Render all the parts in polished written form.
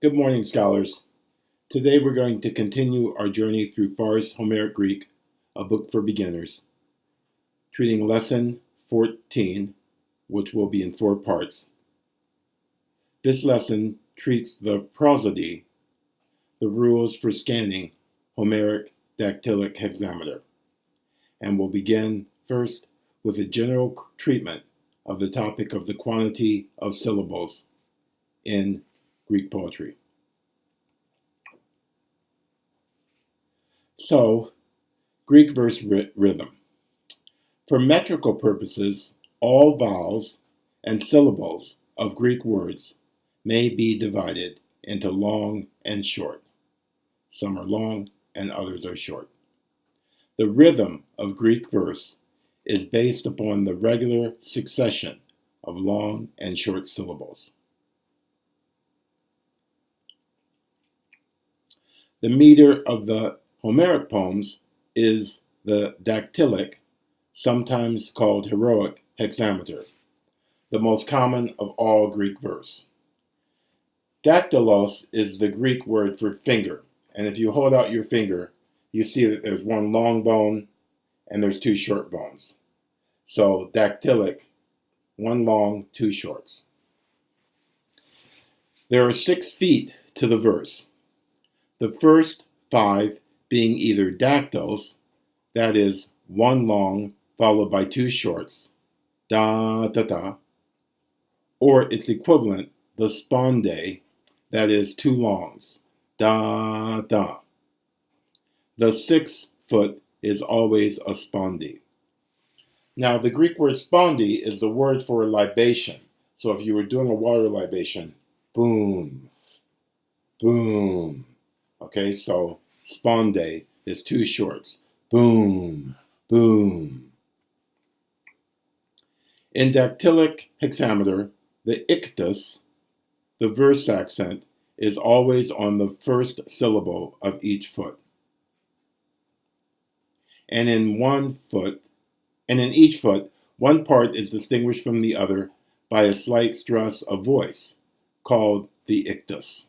Good morning, scholars. Today we're going to continue our journey through Pharr's Homeric Greek, a book for beginners, treating lesson 14, which will be in 4 parts. This lesson treats the prosody, the rules for scanning Homeric Dactylic Hexameter, and we'll begin first with a general treatment of the topic of the quantity of syllables in Greek poetry. So, Greek verse rhythm. For metrical purposes, all vowels and syllables of Greek words may be divided into long and short. Some are long and others are short. The rhythm of Greek verse is based upon the regular succession of long and short syllables. The meter of the Homeric poems is the dactylic, sometimes called heroic hexameter, the most common of all Greek verse. Dactylos is the Greek word for finger, and if you hold out your finger, you see that there's one long bone and there's 2 short bones. So dactylic, 1 long, 2 shorts. There are 6 feet to the verse. The first 5 being either dactyls, that is 1 long followed by 2 shorts, da da da, or its equivalent, the sponde, that is 2 longs, da da. The 6th foot is always a sponde. Now the Greek word sponde is the word for libation. So if you were doing a water libation, boom, boom. Okay, so sponde is 2 shorts. Boom, boom. In dactylic hexameter, the ictus, the verse accent, is always on the first syllable of each foot. And in each foot, one part is distinguished from the other by a slight stress of voice, called the ictus.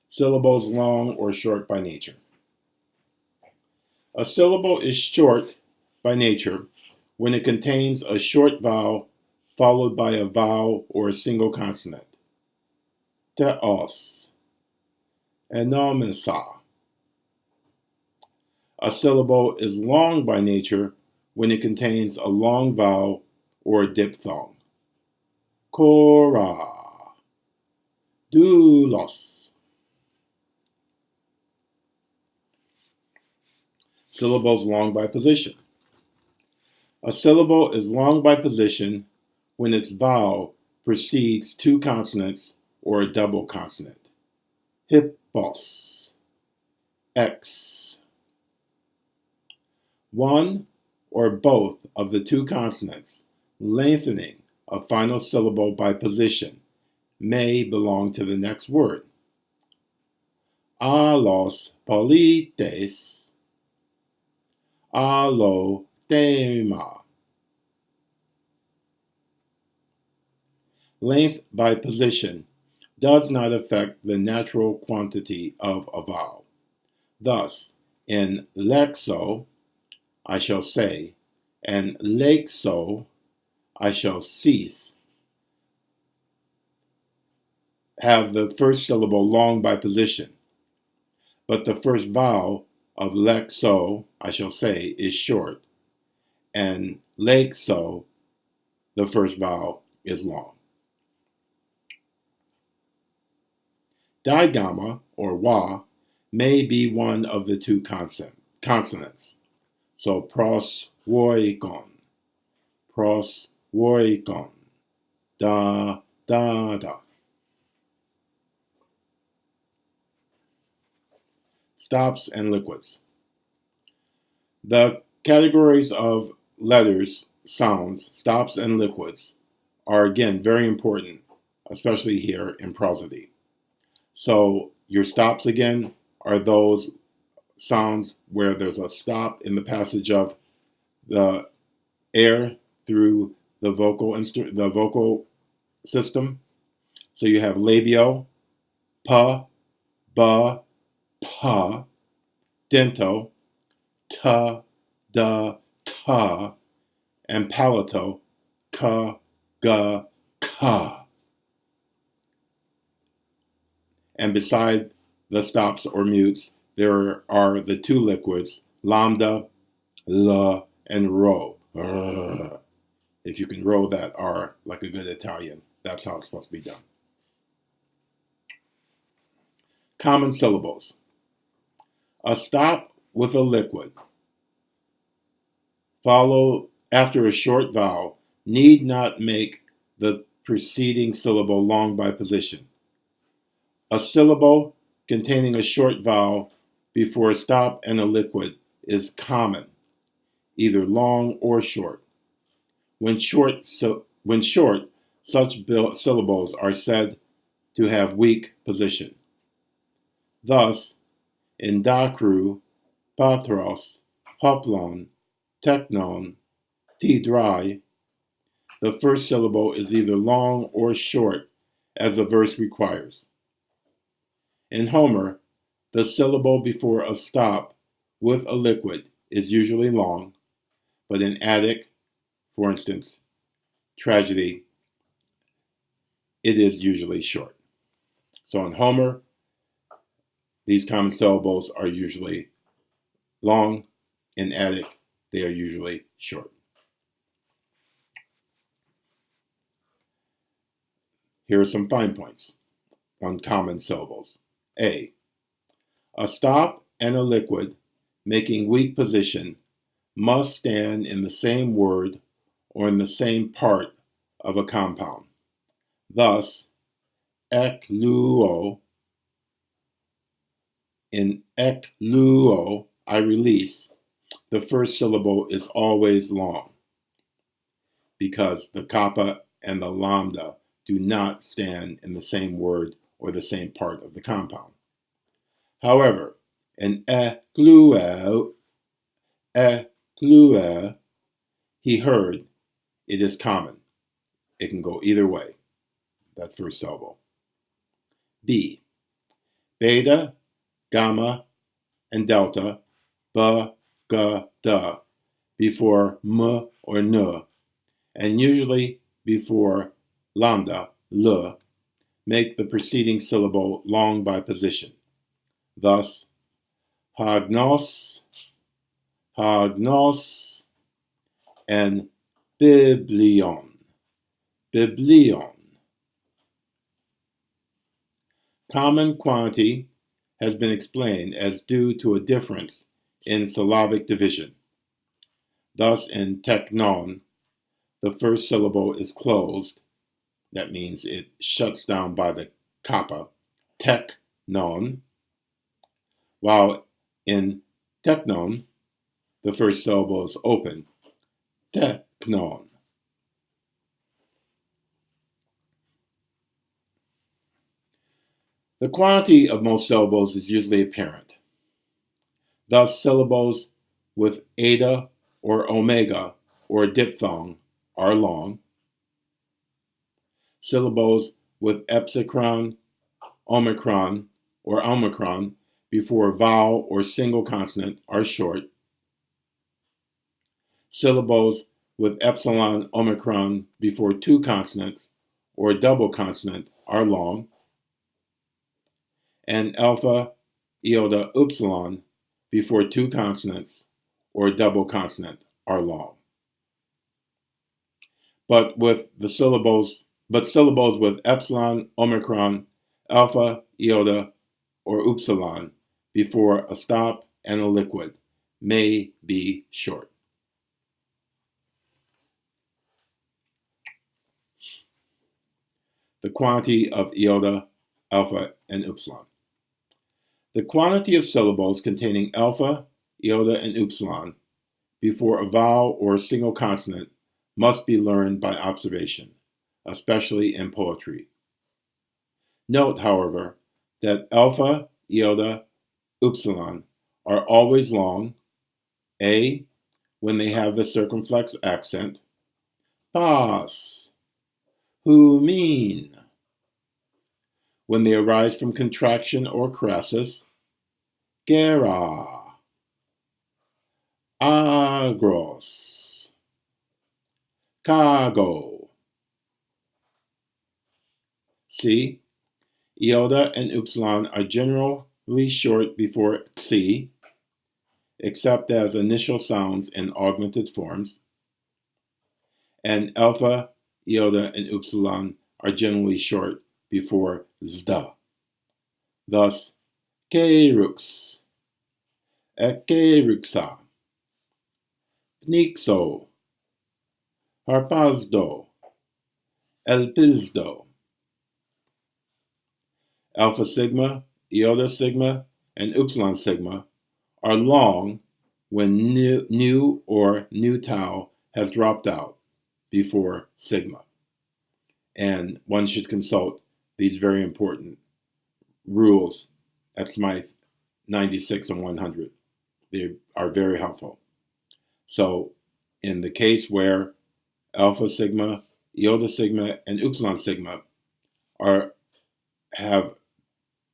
Syllables long or short by nature. A syllable is short by nature when it contains a short vowel followed by a vowel or a single consonant. Teos, enomisa. A syllable is long by nature when it contains a long vowel or a diphthong. Kora, doulos. Syllables long by position. A syllable is long by position when its vowel precedes 2 consonants or a double consonant. Hippos, X. One or both of the 2 consonants lengthening a final syllable by position may belong to the next word. Alos polites, allotema. Length by position does not affect the natural quantity of a vowel. Thus, in lexo, I shall say, and lexo, I shall cease, have the first syllable long by position, but the first vowel of lexo, I shall say, is short, and lexo, the first vowel, is long. Digamma, or wa, may be one of the 2 consonants. So proswoikon, da, da, da. Stops and liquids. The categories of letters, sounds, stops, and liquids are again very important, especially here in prosody. So your stops again are those sounds where there's a stop in the passage of the air through the vocal system. So you have labial, pa, ba, pa, dento, ta, da, ta, and palatal, ka, ga, ka. And beside the stops or mutes, there are the two liquids, lambda, la, and ro. If you can roll that R like a good Italian, that's how it's supposed to be done. Common syllables. A stop with a liquid, followed after a short vowel, need not make the preceding syllable long by position. A syllable containing a short vowel before a stop and a liquid is common, either long or short. When short, such syllables are said to have weak position. Thus, in Dakru, Pathros, Hoplon, Teknon, Tidrai, the first syllable is either long or short as the verse requires. In Homer, the syllable before a stop with a liquid is usually long, but in Attic, for instance, tragedy, it is usually short. So in Homer, these common syllables are usually long. In Attic, they are usually short. Here are some fine points on common syllables. A stop and a liquid making weak position must stand in the same word or in the same part of a compound. Thus, ekluo, in ekluo, I release, the first syllable is always long because the kappa and the lambda do not stand in the same word or the same part of the compound. However, in ekluo, he heard, it is common. It can go either way, that first syllable. B, beta, gamma, and delta, ba, ga, da, before m or n, and usually before lambda, l, make the preceding syllable long by position. Thus, hagnos, and biblion, biblion. Common quantity has been explained as due to a difference in syllabic division. Thus, in teknon, the first syllable is closed. That means it shuts down by the kappa, teknon, while in teknon, the first syllable is open, teknon. The quantity of most syllables is usually apparent. Thus, syllables with eta or omega or diphthong are long. Syllables with epsilon, omicron, or omicron before vowel or single consonant are short. Syllables with epsilon, omicron before two consonants or double consonant are long. And alpha, iota, upsilon before two consonants or double consonant are long. But syllables with epsilon, omicron, alpha, iota, or upsilon before a stop and a liquid may be short. The quantity of iota, alpha, and upsilon. The quantity of syllables containing alpha, iota, and upsilon before a vowel or a single consonant must be learned by observation, especially in poetry. Note, however, that alpha, iota, upsilon are always long, A, when they have the circumflex accent, pas, who mean. When they arise from contraction or crassus, gera, agros, cargo. See, iota and upsilon are generally short before xi, except as initial sounds in augmented forms, and alpha, iota, and upsilon are generally short before zda. Thus, kerux, ekeruxa, pnixo, harpazdo, elpizdo. Alpha sigma, iota sigma, and upsilon sigma are long when nu or nu tau has dropped out before sigma. And one should consult these very important rules at Smyth 96 and 100. They are very helpful. So in the case where alpha sigma, iota sigma, and upsilon sigma have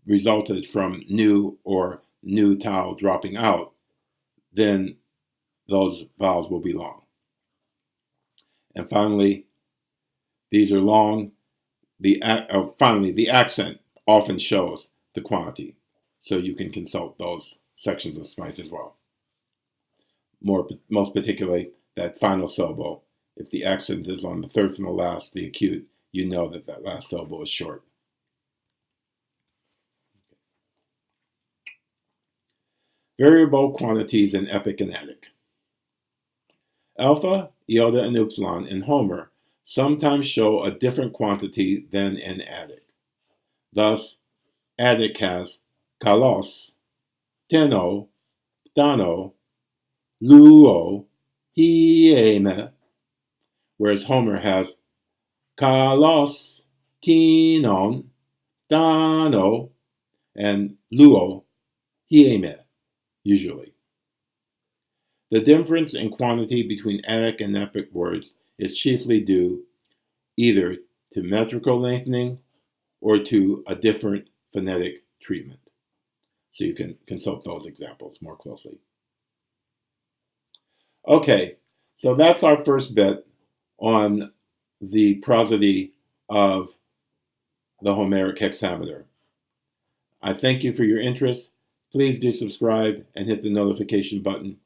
resulted from nu or nu tau dropping out, then those vowels will be long. And finally, these are long. Finally, the accent often shows the quantity, so you can consult those sections of Smyth as well. Most particularly, that final syllable. If the accent is on the third from the last, the acute, you know that that last syllable is short. Variable quantities in epic and Attic. Alpha, iota, and upsilon in Homer sometimes show a different quantity than in Attic. Thus, Attic has kalos, teno, phtano, luo, hieme, whereas Homer has kalos, kinon, phthano, and luo, hieme, usually. The difference in quantity between Attic and epic words is chiefly due either to metrical lengthening or to a different phonetic treatment. So you can consult those examples more closely. Okay, so that's our first bit on the prosody of the Homeric hexameter. I thank you for your interest. Please do subscribe and hit the notification button.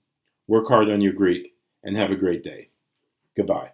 Work hard on your Greek and have a great day. Goodbye.